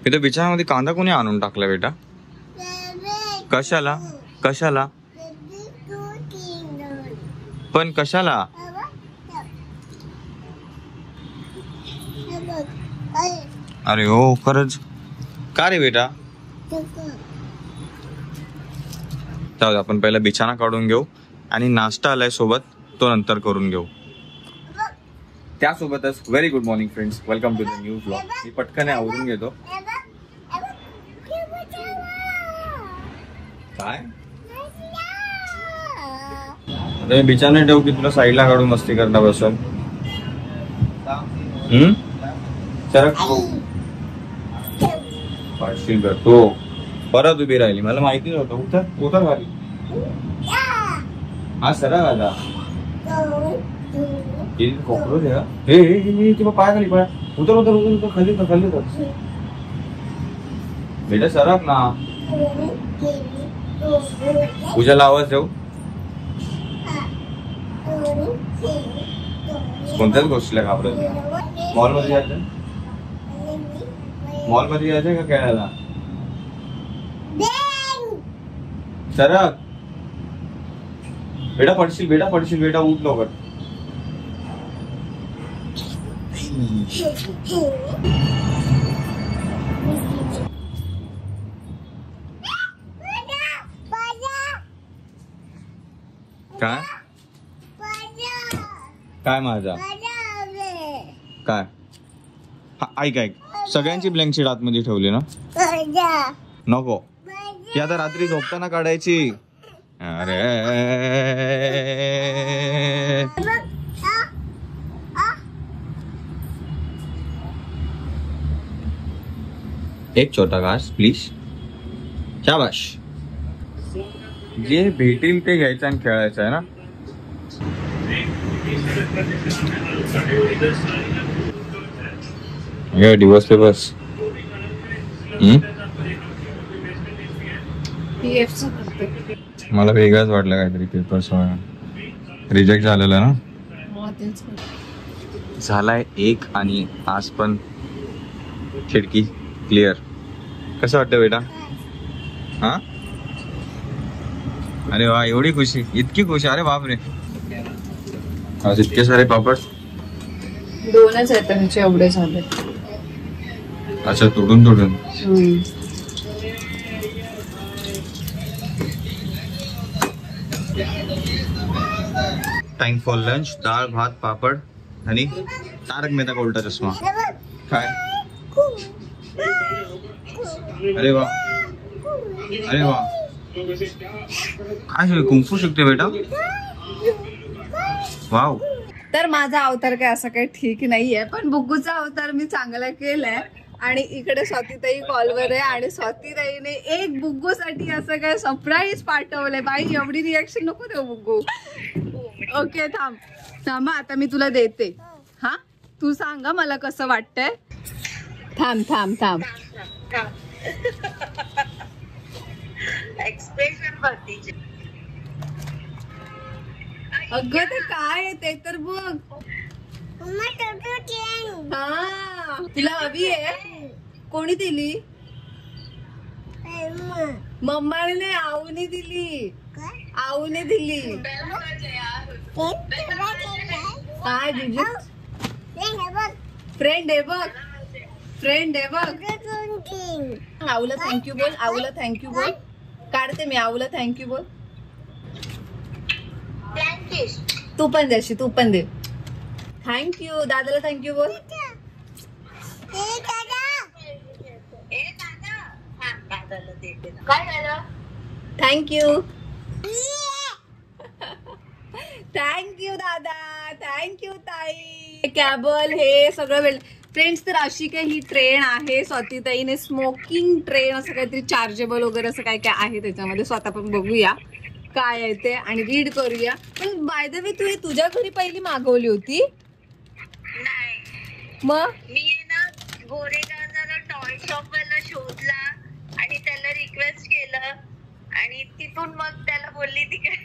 इथे बिछाण्यामध्ये कांदा कोणी आणून टाकला बेटा? कशाला कशाला पण कशाला? अरे हो खरंच का रे बेटा? जाऊ दे, आपण पहिला बिछाना काढून घेऊ आणि नाश्ता आलाय सोबत तो नंतर करून घेऊ. त्यासोबतच very good morning friends, welcome to the new vlog. मी पटकन आवरून घेतो. काय बिछाना ठेवू की तुला साईडला काढून मस्ती करता बसल? सरक पाडशील कर तो. परत उभी राहिली, मला माहिती नव्हतं. उतर उतर खाली. हा सरक आता. कॉकरोच आहे का? हे तुला पाय खाली पाय. उतर उतर उतर उतर खाली उतर खाली उतर. बेटा सरक ना. पूजाला आवाज देऊ? कोणत्याच गोष्टीला घाबरत? मॉल मध्ये जायचं? मॉल मध्ये जायचंय का खेळायला? सरक बेटा, पडशील बेटा पडशील बेटा. उठ लवकर. काय काय माझा काय? ऐक ऐक, सगळ्यांची ब्लँक शीट आतमध्ये ठेवली ना? नको, ती आता रात्री झोपताना काढायची. अरे एक छोटा घास प्लीज. शाबाश. जे भेटेल ते घ्यायचं आणि खेळायचं आहे ना. डिवोर्स पेपर्स मला वेगळंच वाटलं काहीतरी. पेपर्स रिजेक्ट झालेलं ना. झालाय एक आणि आज पण खिडकी क्लिअर. कसं वाटतं बेटा? हा अरे वा, एवढी खुशी, इतकी खुशी. अरे बापरे, आज इतके सारे पापड. दोनच आहेत त्यांचे, एवढे झाले. अच्छा, तोडून तोडून. Time for lunch. डाळ भात पापड आणि तारक मेहता का उलटा चष्मा. काय? अरे वा अरे वा, काय कुंफू शिकते बेटा? वाव. तर माझा अवतार काय असं काही ठीक नाहीये, पण बुग्गूचा अवतार मी चांगला केलाय. आणि इकडे स्वातीताई कॉलवर आहे आणि स्वातीताईने एक बुग्गूसाठी असं काय सरप्राईज पाठवलंय. बाई एवढी रिॲक्शन नको देऊ बुग्गू. ओके थांब थांबा, आता मी तुला देते. हा तू सांगा मला कसं वाटतंय. थांब थांब थांब. एक्सप्रेशन बघ. अगं ते काय आहे ते तर बघ. हा तुला हवी आहे? कोणी दिली? मम्माने नाही, आऊने दिली. आऊने दिली. काय दिली? फ्रेंड आहे बघ. फ्रेंड आहे बघ. आऊला थँक्यू बोल. आऊला थँक्यू बोल. काढते मी. आऊला थँक्यू बोल. तू पण द्याशी, तू पण दे. थँक्यू. दादाला थँक्यू बोल. काय झालं? थँक्यू. थँक्यू दादा. थँक्यू ताई. कॅबल हे सगळं वेळ. फ्रेंड्स, तर अशी काही ही ट्रेन आहे स्वातीताईने. स्मोकिंग ट्रेन असं काहीतरी चार्जेबल वगैरे असं काय काय आहे त्याच्यामध्ये. स्वतः पण बघूया काय आहे ते आणि रीड करूया. पण बाय द वे तू हे तुझ्या घरी पहिली मागवली होती? नाही, मग मी ना गोरेगावला टॉय शॉप वाला शोधला आणि त्याला रिक्वेस्ट केलं आणि तिथून मग त्याला बोलली तिकडे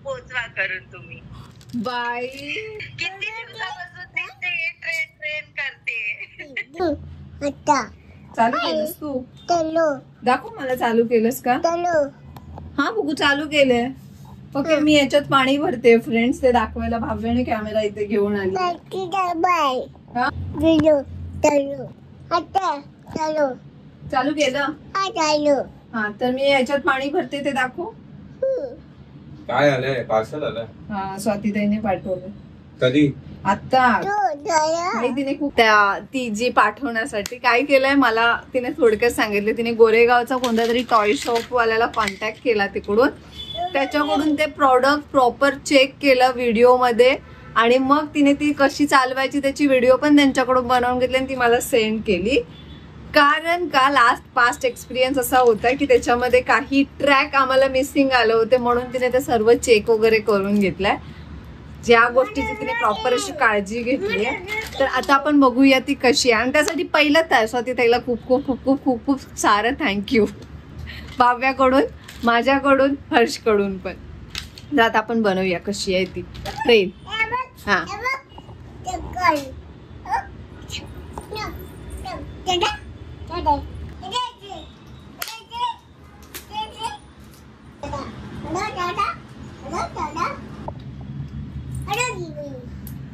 पोचवा करून तुम्ही. बाई किती दिवसापासून ते ट्रेन करते. चालू केलंस तू? दाखव मला चालू केलंस का? हा बघू चालू केलंय. ओके मी याच्यात पाणी भरते फ्रेंड्स, ते दाखवायला भाव्याने कॅमेरा इथे घेऊन आली. हा? चालू केलं? हा तर मी याच्यात पाणी भरते ते दाखव. काय आलंय? पार्सल आलंय? हा स्वातीताईने पाठवलं. कधी? आता तिने खूप ती जी पाठवण्यासाठी काय केलंय मला तिने थोडक्यात सांगितलं. तिने गोरेगावचा कोणता तरी टॉय शॉप वाल्याला कॉन्टॅक्ट केला तिकडून, त्याच्याकडून ते प्रॉडक्ट प्रॉपर चेक केलं व्हिडिओ मध्ये आणि मग तिने ती कशी चालवायची त्याची व्हिडिओ पण त्यांच्याकडून बनवून घेतली आणि ती मला सेंड केली. कारण का पास्ट एक्सपिरियन्स असा होता की त्याच्यामध्ये काही ट्रॅक आम्हाला मिसिंग आले होते, म्हणून तिने ते सर्व चेक वगैरे करून घेतलाय. ज्या गोष्टीची तिने प्रॉपर अशी काळजी घेतली आहे. तर आता आपण बघूया ती कशी आहे आणि त्यासाठी पहिलं तर स्वाती ताईला खूप खूप खूप खूप खूप खूप सारं थँक्यू. भाव्याकडून, माझ्याकडून, हर्षकडून पण. तर आता आपण बनवूया कशी आहे ती ट्रेन. हा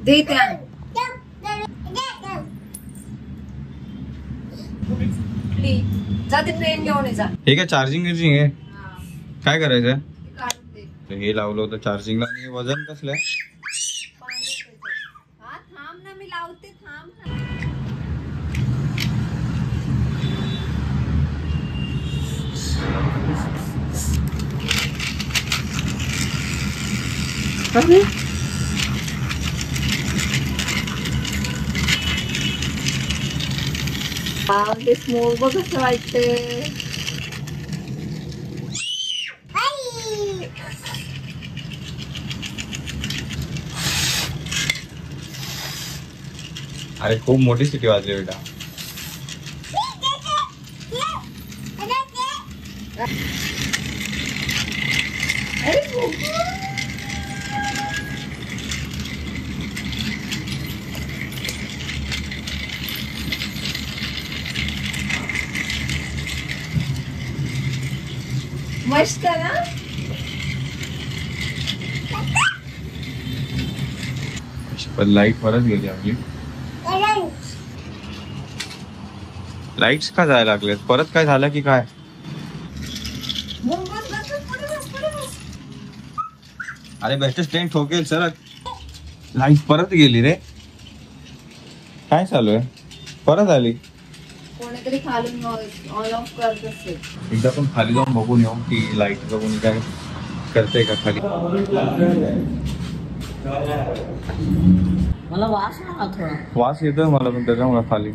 दे त्या जाते ट्रेन घेऊन जा. हे काय चार्जिंग आहे? काय करायचंय? काढून दे. हे लावलं होतं चार्जिंगला आणि वजन कसलंय? हा थांब ना मी लावते, थांब ना. ते स्मोक बघ कसं वाटतंय. अरे खूप मोठी सिटी वाजली बेटा. मस्त ना. पण लाईट परत गेली आपली. लाईट्स का जायला लागलेत? परत काय झालं की काय? अरे बेस्ट ट्रेन ठोकेल सर. लाईट परत गेली रे. काय चालू आहे? परत आली. कोणीतरी खालून ऑन ऑफ करत असेल. एकदा पण खाली जाऊन बघून येऊ की लाईटचं कोणी काय करते का खाली. मला वास आला थोडा. वास येतोय मला पण त्याच्यामुळे खाली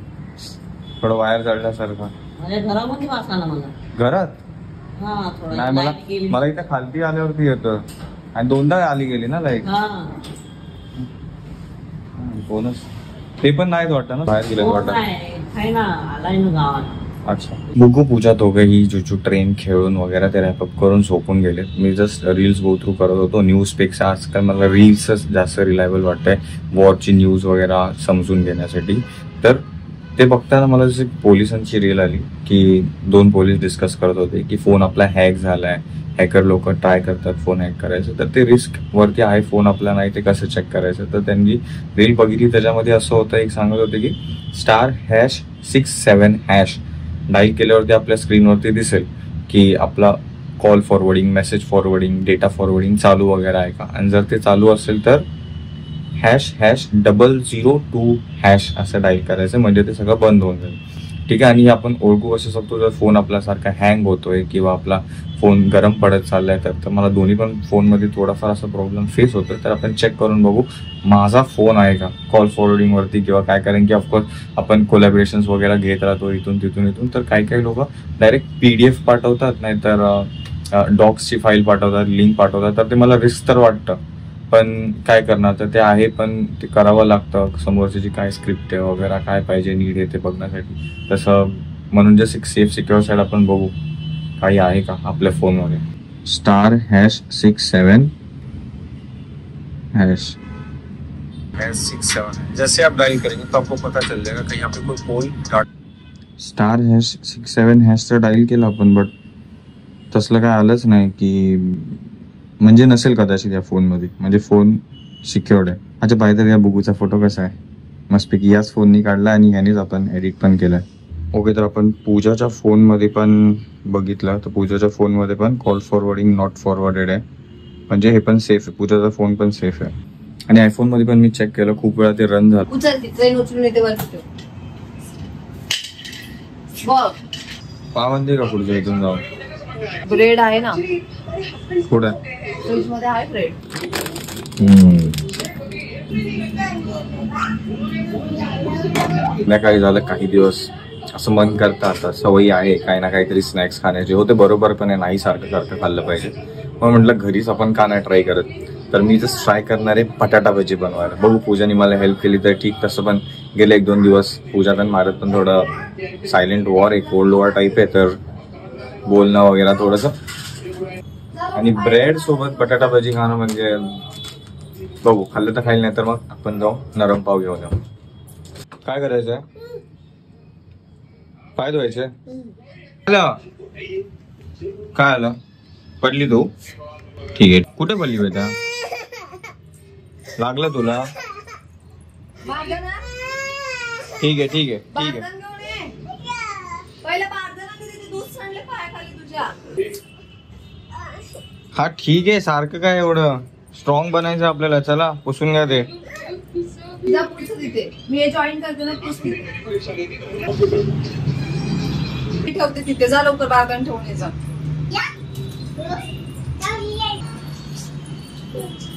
थोडं वायर जळल्यासारखं. माझ्या घरामध्ये वास आला मला. घरात? हा थोडा. नाही मला मला इथे खालती आल्यावरती येतं आणि दोनदा आली गेली ना लाईट. कोणच ते पण नाहीत वाटतं ना, बाहेर गेले वाटत. अच्छा. बुगू पूजा दोघे ही जो ट्रेन खेळून वगैरे ते रॅपअप करून झोपून गेले. मी जस्ट रील्स गो थ्रू करत होतो. न्यूज पेक्षा आजकाल मला रील्सच जास्त रिलायबल वाटतंय वॉरची न्यूज वगैरे समजून घेण्यासाठी. तर ते बघताना मला जशी पोलिसांची रील आली की 2 पोलीस डिस्कस करत होते की फोन आपला हॅक झालाय, हॅकर लोक ट्राय करतात फोन हॅक करायचं, तर ते रिस्क वरती आहे फोन आपला नाही ते कसं चेक करायचं. तर त्यांनी रील बघितली, त्याच्यामध्ये असं होतं, एक सांगत होते की *#67# डायल केल्यावरती आपल्या स्क्रीनवरती दिसेल की आपला call forwarding, message forwarding, data forwarding चालू वगैरे आहे का. आणि जर ते चालू असेल तर #002# असं डायल करायचं, म्हणजे ते सगळं बंद होऊन जाईल. ठीक आहे. आणि आपण ओळखू असू शकतो जर फोन आपला सारखा हँग होतोय किंवा आपला फोन गरम पडत चाललाय. तर मला दोन्ही पण फोनमध्ये थोडाफार असा प्रॉब्लेम फेस होतोय. तर आपण चेक करून बघू माझा फोन आहे का कॉल फॉरवर्डिंग वरती किंवा काय. कारण की ऑफकोर्स आपण कोलॅबरेशन्स वगैरे घेत राहतो इथून तिथून. तर काही लोक डायरेक्ट PDF पाठवतात, नाहीतर डॉक्सची फाईल पाठवतात, लिंक पाठवतात. तर ते मला रिस्क तर वाटतं, पण काय करणार. तर ते आहे, पण ते करावं लागतं. समोरची काय स्क्रिप्ट आहे वगैरे काय पाहिजे नीड आहे ते बघण्यासाठी. तसं म्हणून जस्ट एक सेफ सिक्युअर साईड आपण बघू काही आहे का आपल्या फोनमध्ये. *#67# जैसे आप डायल करेंगे तो आपको पता चल जाएगा कहीं यहाँ पे कोई पोल स्टार हॅश 67 हॅश तर डायल केलं आपण, बट तसलं काय आलंच नाही की, म्हणजे नसेल कदाचित या फोनमध्ये, म्हणजे फोन सिक्युअर्ड आहे. अच्छा पाहिजे या बुगूचा फोटो कसा आहे मस्तपैकी, याच फोननी काढला आणि ह्यानेच आपण एडिट पण केलाय. ओके, तर आपण पूजाच्या फोनमध्ये पण बघितलं, तर पूजाच्या फोनमध्ये पण कॉल फॉरवर्डिंग नॉट फॉरवर्डेड आहे, म्हणजे हे पण सेफ आहे, पूजाचा फोन पण सेफ आहे. आणि आयफोनमध्ये पण मी चेक केलं, खूप वेळा ते रन झालं. उचल ती ट्रेन उचलून येते वरती ठेव. बघ पावंदे का पुढच्या इथून जाऊन ब्रेड आहे ना पुढे, फ्रीज मध्ये आहे ब्रेड. काय झालं, काही दिवस असं मन करतं, आता सवयी आहे काही ना काहीतरी स्नॅक्स खाण्याचे. होते बरोबर पण आहे, नाही सारखं सारखं खाल्लं पाहिजे. मग म्हटलं घरीच आपण का नाही ट्राय करत, तर मी जस्ट ट्राय करणार आहे बटाटा भजी बनवायला. बघू, पूजाने मला हेल्प केली तर ठीक, तसं पण गेले 1-2 दिवस पूजा पण माझ्यात पण थोडं सायलेंट वॉर आहे, कोल्ड वॉर टाईप आहे, तर बोलणं वगैरे थोडंसं. आणि ब्रेड सोबत बटाटा भजी खाणं म्हणजे बघू, खाल्लं तर खाईल, नाही तर मग आपण जाऊ नरम पाव घेऊन येऊ. काय करायचंय, पाय धुवायचे. काय आलं, पडली तू? ठीक आहे, कुठे पडली बेटा, लागलं तुला? ठीक आहे ठीक आहे ठीक आहे. हा ठीक आहे, सारखं काय एवढं स्ट्रॉंग बनायचं आपल्याला. चला पुसून घ्या ते. मी जॉईन करते ना, ठेवते तिथे, जा लवकर बागान ठेवून ये जा.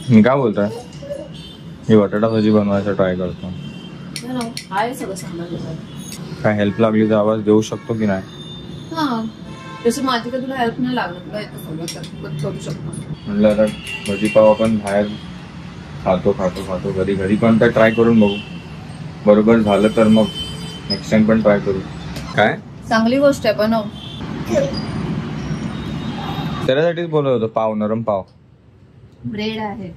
मी काय बोलतोय, मी बटाटा भाजी बनवायचा ट्राय करतो. आहे सगळं सांभाळलं. काय हेल्प लागली तर आवाज देऊ शकतो की नाही? हा, जसं माझी का तुला हेल्प नाही लागत, तुला येतं सगळं करू शकतो. म्हटलं आता भजी पाव आपण बाहेर खातो घरी पण तर ट्राय करून बघू, बरोबर झालं तर मग नेक्स्ट टाइम पण ट्राय करू. काय चांगली गोष्ट आहे, बनव. त्याच्यासाठीच बोलत होतो, पाव, नरम पाव. ब्रेड आहे.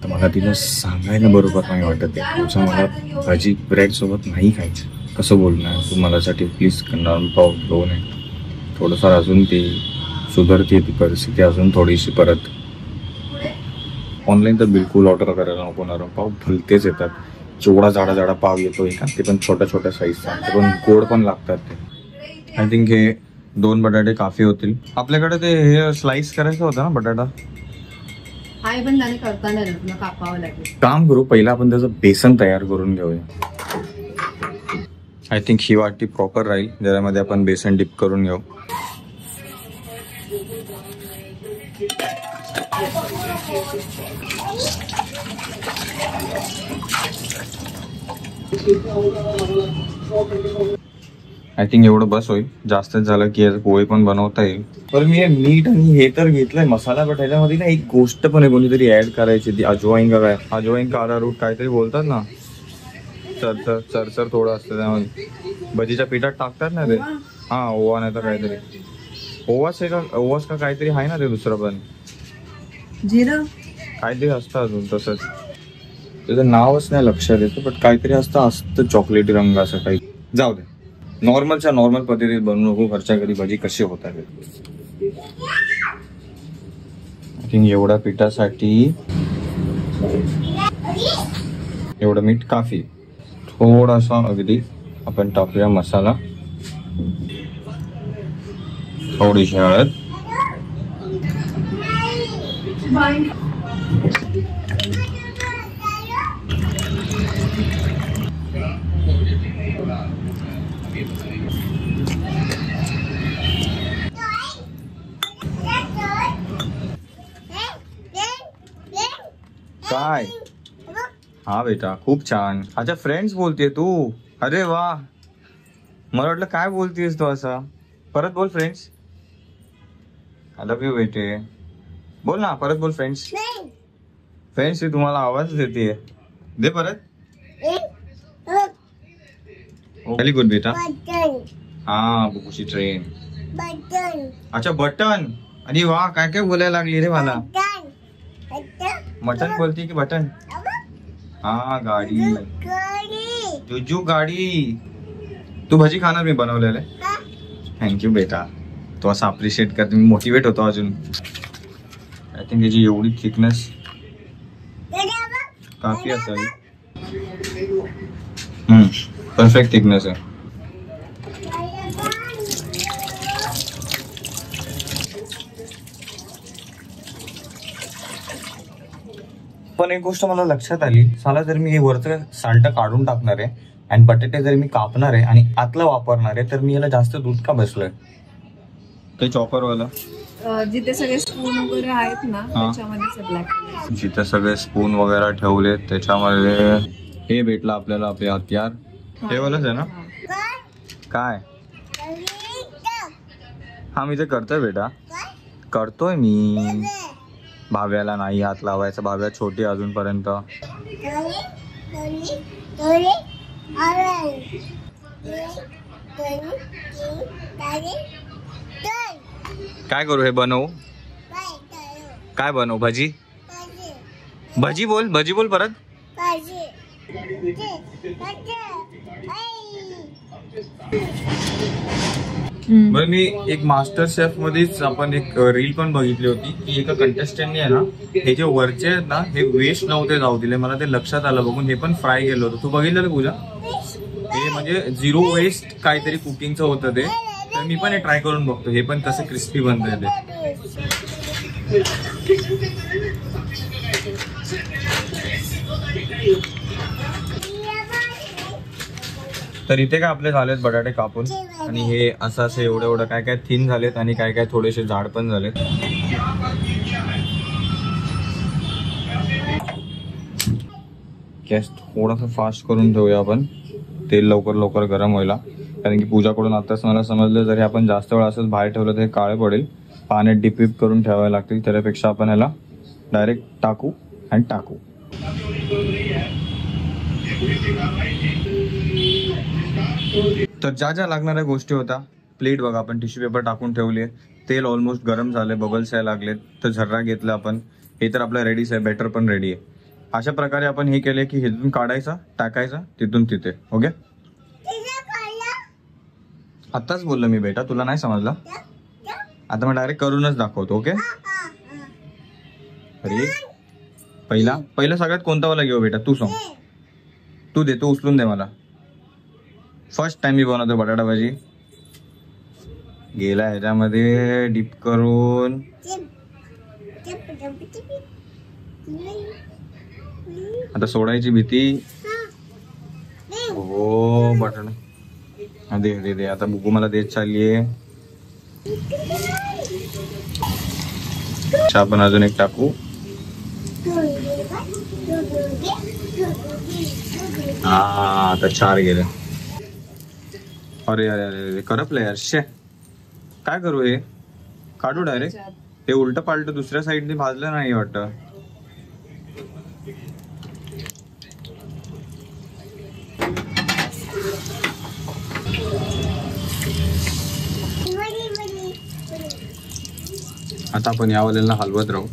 तर मला तिला सांगायला बरोबर नाही वाटत आहे, तुझं मला भाजी ब्रेड सोबत नाही खायचं. कसं बोलणार तू मलासाठी, प्लीज नरम पाव घेऊन आहे. थोडंफार अजून ती सुधारते ती परिस्थिती अजून थोडीशी. परत ऑनलाईन तर बिलकुल ऑर्डर करायला नको, नरम पाव भलतेच येतात. जेवढा जाडा पाव येतो एका, ते पण छोट्या साईजचा, ते पण गोड पण लागतात ते. आय थिंक हे 2 बटाटे काफी होतील. आपल्याकडे ते हे स्लाइस करायचं होतं ना बटाटा, आहे पण त्याने करता नाही ना, तुला कापावं लागेल. काम करू, पहिला आपण त्याचं बेसन तयार करून घेऊया. आय थिंक ही वाटी प्रॉपर राहील, ज्यामध्ये आपण बेसन डिप करून घेऊ. आय थिंक एवढं बस होईल, जास्तच झालं की पोळी पण बनवता येईल. पण मी मीठ आणि हे तर घेतलंय मसाला, बट ह्याच्यामध्ये ना एक गोष्ट पण आहे कोणीतरी ऍड करायची, ती अजवाईन का काय, अजवाईन का अरारूट काहीतरी बोलतात ना, चरचर थोडं असतं त्यामध्ये. भजीच्या पिठात टाकतात ना ते, हा ओवा नाही तर काहीतरी ओवाच आहे का, ओवाच का काहीतरी आहे ना ते दुसरं पण जिरं काहीतरी असतं अजून, तसंच त्याचं नावच नाही लक्षात येतं, बट काहीतरी असतं चॉकलेटी रंग असं काही. जाऊ दे, नॉर्मल पद्धतीत बनवू नको, घरच्या घरी भजी कशी होतात. आय थिंक एवढ्या पिठासाठी एवढं मीठ काफी. थोडासा अगदी आपण टाकूया मसाला, थोडीशी हळद, काय. हा बेटा खूप छान. अच्छा फ्रेंड्स बोलते तू, अरे वा. मला वाटलं काय बोलतेस तू असं. परत बोल फ्रेंड्स. आय लव्ह यू बेटे. बोल ना परत बोल फ्रेंड्स. फ्रेंड्स ती तुम्हाला आवाज देते, दे परत. व्हेरी गुड बेटा. हा बुकूची ट्रेन. अच्छा बटन. अरे वा काय काय बोलायला लागली रे मला. मटन बोलती की बटन. हा गाडी, जुजू गाडी. तू भजी खाणार मी बनवलेले? थँक्यू बेटा, तू असं अप्रिशिएट करते, मी मोटिवेट होतो अजून. आय थिंक त्याची एवढी थिकनेस काफी असावी. परफेक्ट थिकनेस आहे. पण एक गोष्ट मला लक्षात आली, साला जर मी हे वरचं साल्ट काढून टाकणार आहे आणि बटाटे जर मी कापणार आहे आणि आतलं वापरणार आहे तर मी याला जास्त दूध का बसलोय? ते चॉपरवाला जिथे सगळे स्पून वगैरे आहेत ना त्याच्यामध्ये ब्लॅक, जिथे सगळे स्पून वगैरे ठेवले त्याच्यामध्ये हे भेटलं आपल्याला आपले हत्यार. हे वालच आहे ना? काय? हा मी ते करतोय बेटा, करतोय मी. भाव्याला नाही हात लावायचा, भाव्या छोटी अजूनपर्यंत. काय करू? हे बनवू? काय बनवू? भजी? भजी बोल, भजी बोल परत. बरं, मी एक मास्टर शेफ मध्येच आपण एक रील पण बघितली होती की एका कंटेस्टंटने आहे ना हे जे वरचे आहेत ना हे वेस्ट नव्हते जाऊ दिले. मला ते लक्षात आलं बघून, हे पण फ्राय केलं होतं. तू बघितलं पूजा? हे म्हणजे 0 वेस्ट काहीतरी कुकिंगचं होतं ते. तर मी पण हे ट्राय करून बघतो, हे पण कसं क्रिस्पी बनतंय ते. तर इथे काय आपले झालेत बटाटे कापून, आणि हे असं असं एवढं एवढं काय काय थिन झालेत आणि काय काय थोडेसे जाड पण झालेत. गॅस थोडासा फास्ट करून ठेवूया आपण, तेल लवकर लवकर गरम व्हायला. कारण की पूजाकडून आताच मला समजलं जर हे आपण जास्त वेळ असंच बाहेर ठेवलं तर हे काळे पडेल. पाण्यात डिप करून ठेवायला लागतील. त्यापेक्षा आपण ह्याला डायरेक्ट टाकू आणि टाकू. तर ज्या ज्या लागणाऱ्या गोष्टी होत्या, प्लेट बघा आपण टिश्यू पेपर टाकून ठेवली. तेल ऑलमोस्ट गरम झाले, बबल्स यायला लागलेत. तर झर्रा घेतला आपण. हे तर आपलं रेडीच आहे, बॅटर पण रेडी आहे. अशा प्रकारे आपण हे केले की हिथून काढायचा, टाकायचा, तिथून तिथे. ओके, आताच बोललो मी बेटा, तुला नाही समजलं? आता मी डायरेक्ट करूनच दाखवतो. ओके, अरे पहिला सगळ्यात कोणता वाला घेऊ बेटा? तू सांग, तू दे, तू उचलून दे मला. फर्स्ट टाइम मी बनवतो बटाटा भाजी. गेला ह्याच्यामध्ये डिप करून. आता सोडायची भीती. हो बटाटा दे दे दे. आता बुकू मला देत चाललीये. आपण अजून एक टाकू. हा आता 4 गेले. अरे अरे अरे करपलं यार. शे, काय करू? हे काढू डायरेक्ट? ते उलट पालट दुसऱ्या साईडने भाजलं नाही वाटतं. आता आपण या वाल्याला हलवत राहू.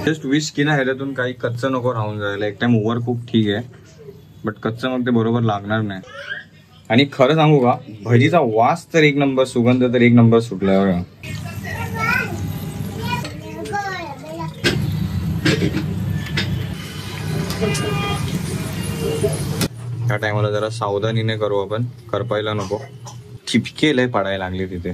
जस्ट विश की ना ह्याच्यातून काही कच्चं नको राहून जायला. एक टाइम ओव्हर कुक ठीक आहे, बट कच्चं मग ते बरोबर लागणार नाही. आणि खरं सांगू का, भजीचा वास तर एक नंबर, सुगंध तर एक नंबर सुटलाय बघा. त्या टायमाला जरा सावधानीने करू आपण, करपायला नको. ठिपके लय पडायला लागले तिथे.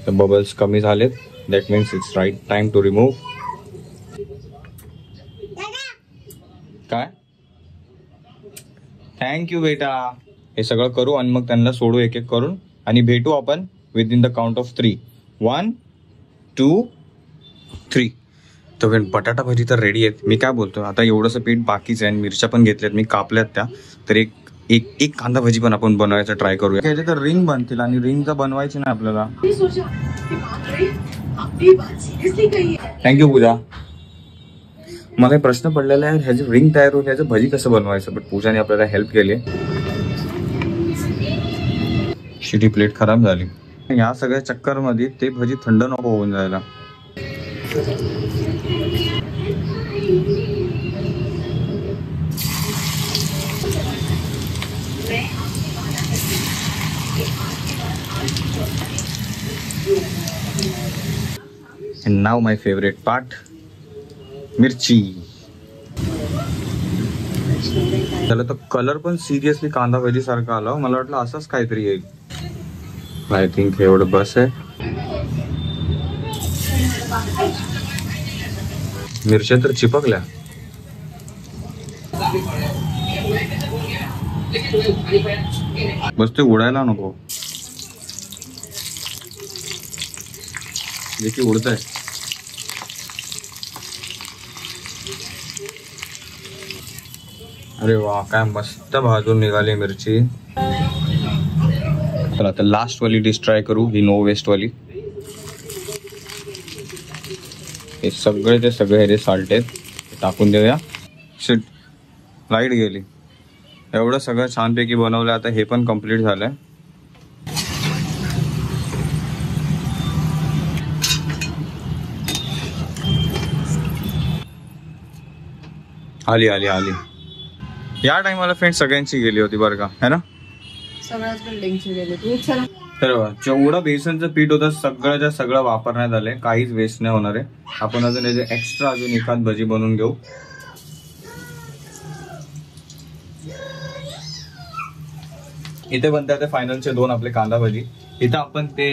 तर बबल्स कमी झालेत. That means it's right time to remove. काय? थँक्यू बेटा. हे सगळं करू आणि मग त्यांना सोडू एक एक करून, आणि भेटू आपण with in the count of 3. 1 2 3. तर बटाटा भजी तर रेडी आहेत. मी काय बोलतो, आता एवढंसं पीठ बाकीच आहे आणि मिरच्या पण घेतल्यात मी, कापल्यात त्या. तर एक कांदा भजी पण आपण बनवायचा ट्राय करूया. त्याचे तर रिंग बनतील आणि रिंग तर बनवायची नाही आपल्याला. थँक्यू पूजा. मला प्रश्न पडलेला आहे, ह्याचे रिंग तयार होईल, ह्याचं भजी कसं बनवायचं, बट पूजाने आपल्याला हेल्प केली. शिटी प्लेट खराब झाली. या सगळ्या चक्कर मध्ये ते भजी थंड नको होऊन जायला. And now my favorite part, मिरची. त्याला तो कलर पण सिरियसली कांदा भजी सारखा आला. मला वाटलं असंच काहीतरी येईल. आय थिंक एवढं बस आहे. मिरच्या तर चिपकल्या. बस ते उडायला नको. देखील उडत आहे. अरे वा, काय मस्त भाजून निघाली मिरची. चला आता लास्ट वाली डिश ट्राय करू, ही नो वेस्ट वाली. हे सगळे ह्याचे साल्ट आहेत, टाकून देऊया. शिट, लाईट गेली. एवढं सगळं छानपैकी बनवलं. आता हे पण कम्प्लीट झालंय. आली आली आली. या टाइमाला फ्रेंड सगळ्यांची गेली होती बरं का, है ना. सगळ्याच बिल्डिंगची गेली. तू चला. तर जेवढं बेसनचं पीठ होतं सगळं सगळं वापरण्यात आलंय. काहीच वेस्ट नाही होणार आहे. आपण अजून याचे एक्स्ट्रा अजून एखाद भजी बनवून घेऊ. इथे बनतात ते फायनलचे 2 आपले कांदा भजी. इथं आपण ते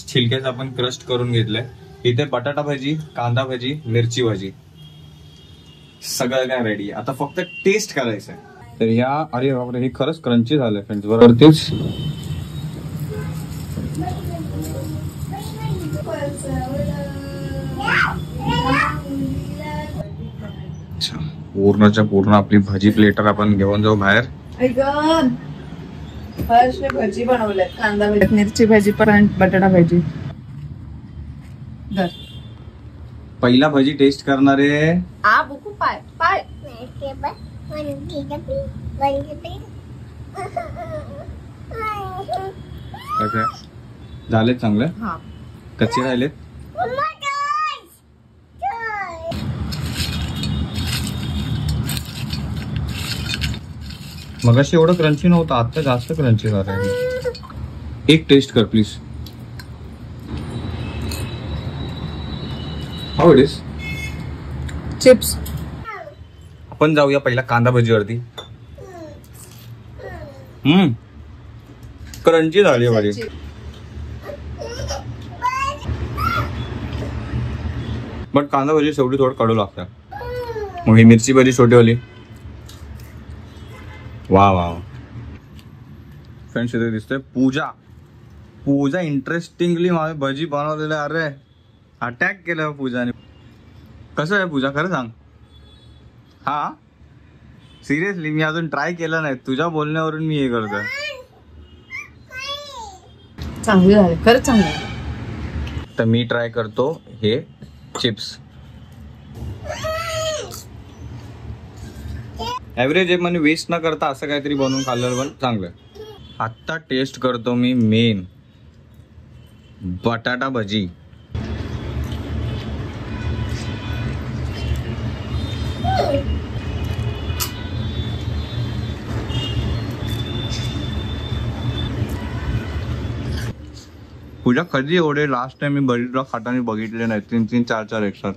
छिलक्याचं आपण क्रस्ट करून घेतलंय. इथे बटाटा भजी, कांदा भजी, मिरची भजी, सगळं काय रेडी. आता फक्त टेस्ट करायचंय. तर या, अरे बापरे, हे खरंच क्रंची झालंय फ्रेंड्स. बरोबर तेच. पूर्णच्या पूर्ण आपली भजी प्लेटर आपण घेऊन जाऊ बाहेर. भजी बनवले, कांदा भजी, मिरची भजी, पण बटाटा भजी. पहिला भजी टेस्ट करणारे बुकू पाय पाय. झालेत चांगले. कच्चे राहिलेत. मगाशी एवढं क्रंची नव्हतं, आता जास्त क्रंची झालंय. एक टेस्ट कर please. How it is. Chips. आपण जाऊया पहिला कांदा भजीवरती. क्रंची झाली भाजी. बट कांदा भजी शेवटी थोडं कडू लागतं. मग ही मिरची भजी छोटीवाली. वा वा फ्रेंड्स, इथे दिसतोय पूजा इंटरेस्टिंगली माझी भजी बनवलेलं. अरे अटॅक केलं पूजाने. कसं आहे पूजा, खरं सांग. हा सिरियसली मी अजून ट्राय केलं नाही. तुझ्या बोलण्यावरून मी हे करतोय. चांगली झाली, खरंच चांगली. तर मी ट्राय करतो हे चिप्स. ॲव्हरेज आहे, म्हणजे वेस्ट न करता असं काहीतरी बनवून खाल्लं पण चांगलं. आत्ता टेस्ट करतो मी मेन बटाटा भजी. पूजा कधी एवढे लास्ट टाइम मी भजीला खाताना बघितले नाही. 3-3, 4-4 एक साथ.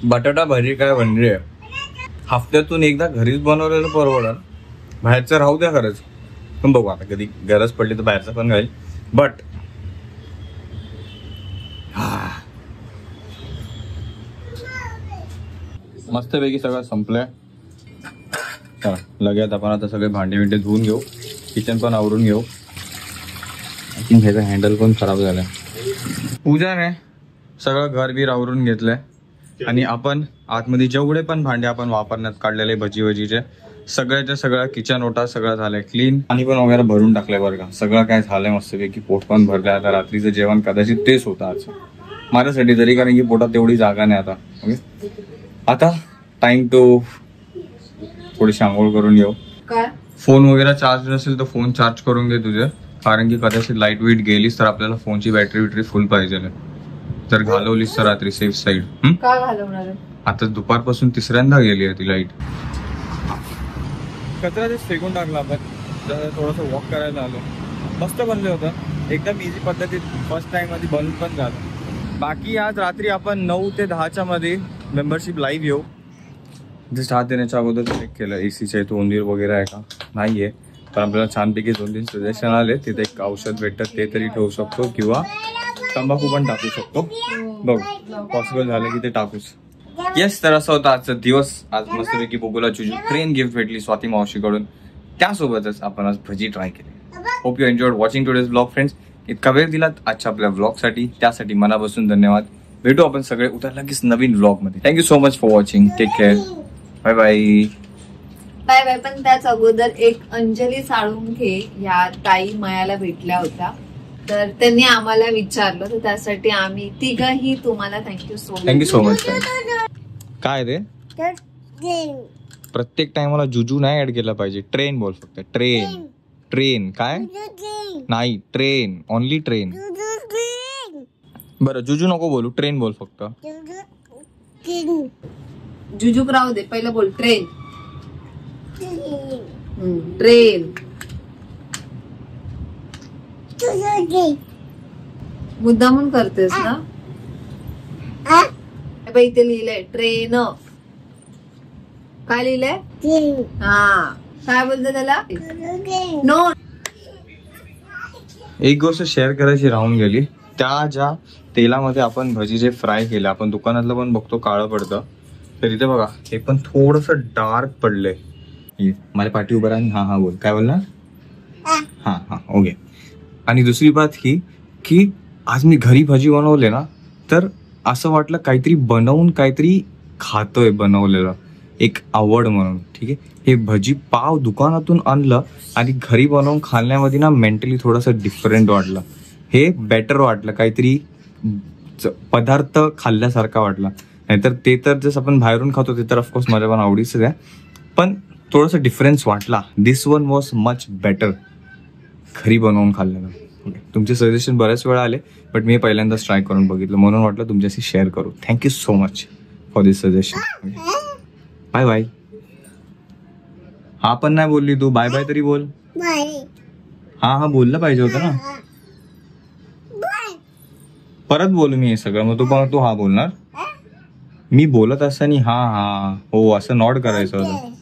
बटाटा भजी काय म्हणजे हफ्त्यातून एकदा घरीच बनवलेलं परवडलं. बाहेरचं राहू द्या खरंच. पण बघू आता कधी गरज पडली तर बाहेरचं पण खाईल. बट मस्तपैकी सगळं संपलंय. चला लगेच आपण आता सगळे भांडे बिंडे धुवून घेऊ. किचन पण आवरून घेऊ. आय थिंक ह्याचा हँडल पण खराब झालाय. पूजाने सगळं घर बीर आवरून घेतलंय. आणि आपण आतमध्ये जेवढे पण भांडे आपण वापरण्यात काढलेले भजीचे सगळ्याच्या सगळं किचन ओटा सगळं झालंय क्लीन. आणि पण वगैरे भरून टाकलंय बरं का. सगळं काय झालंय मस्तपैकी. पोट पण भरलंय. आता रात्रीचं जेवण कदाचित तेच होतं आज माझ्यासाठी तरी, कारण की पोटात तेवढी जागा नाही आता. ओके, आता टाइम टू थोडीशी आंघोळ करून येऊ. काय फोन वगैरे चार्ज नसेल तर फोन चार्ज करून घे तुझे, कारण की कदाचित लाईट वीट गेलीस तर आपल्याला फोनची बॅटरी फुल पाहिजे. जर घालवलीस तर रात्री सेफ साईड. का घालवणार आहे? आता दुपारपासून तिसऱ्यांदा गेली आहे ती लाईट. कचरा ते फेकून टाकला आपण, थोडंसं वॉक करायला आलो. मस्त बनलं होतं एकदम इझी पद्धतीत, फर्स्ट टाइम मध्ये बनून पण झालं. बाकी आज रात्री आपण 9 ते 10च्या मध्ये मेंबरशिप लाईव्ह येऊ. जस्ट हात देण्याच्या अगोदर चेक केलं एसीच्या इथं उंदीर वगैरे आहे का, नाहीये. पण आपल्याला छानपैकी 2-3 सजेशन आले. तिथे एक औषध भेटतं ते तरी ठेवू शकतो, किंवा तंबाखू पण टाकू शकतो. बघ पॉसिबल झालं की ते टाकूच. येस, तर असं होतं आजचा दिवस. आज मस्तपैकी बुगूला जुजू ट्रेन गिफ्ट भेटली स्वाती मावशीकडून, त्यासोबतच आपण आज भजी ट्राय केली. Hope you enjoyed watching today's blog friends. इतका वेळ दिलात आजच्या आपल्या ब्लॉगसाठी, त्यासाठी मनापासून धन्यवाद. भेटू आपण सगळे उद्या लगेच नवीन ब्लॉग मध्ये. Thank you so much for watching. Take care. Bye bye. Bye bye. पण त्याच अगोदर एक अंजली साळुंखे या ताई मयाला भेटल्या होत्या, तर त्यांनी आम्हाला विचारलं, तर त्यासाठी आम्ही तिघही तुम्हाला थँक्यू सो मच. काय रे, प्रत्येक टाइमला जुजू नाही ऍड केला पाहिजे. ट्रेन बोल फक्त. ट्रेन. ट्रेन काय नाही, ट्रेन ओनली ट्रेन. बरं जुजू नको बोलू, ट्रेन बोल फक्त. जुजूक राहू दे, पहिलं बोल ट्रेन. ट्रेन. मुद्दामून करतेस ना. इथे लिहिलंय ट्रेन. काय लिहिलंय? हा, काय बोलतो त्याला? नो. एक गोष्ट शेअर करायची राहून गेली. त्या ज्या तेलामध्ये आपण भजी जे फ्राय केले, आपण दुकानातलं पण बघतो काळं पडतं, तर इथे बघा हे पण थोडस डार्क पडलंय. माझ्या पाठी उभं राहा. हा बोल. काय बोलणार? हा ओके. आणि दुसरी बात ही की आज मी घरी भजी बनवले ना, तर असं वाटलं काहीतरी बनवून काहीतरी खातोय बनवलेलं, एक आवड म्हणून. ठीक आहे, हे भजी पाव दुकानातून आणलं आणि घरी बनवून खाण्यामध्ये ना मेंटली थोडंसं डिफरंट वाटलं. हे बेटर वाटलं, काहीतरी पदार्थ खाल्ल्यासारखा वाटला. नाहीतर ते तर जसं आपण बाहेरून खातो ते तर ऑफकोर्स माझ्या पण आवडीच आहे, पण थोडंसं डिफरन्स वाटला. दिस वन वॉज मच बेटर घरी बनवून खाल्लेलं. तुमचे सजेशन बऱ्याच वेळा आले, बट मी पहिल्यांदाच ट्राय करून बघितलं, म्हणून वाटलं तुमच्याशी शेअर करू. Thank you so much for this suggestion. Bye bye. हा पण नाही बोलली तू, बाय बाय तरी बोल. हा बोललं पाहिजे होतं ना. परत बोलू मी हे सगळं, मग तू हा बोलणार. मी बोलत असताना हा हो असं नॉड करायचं होतं.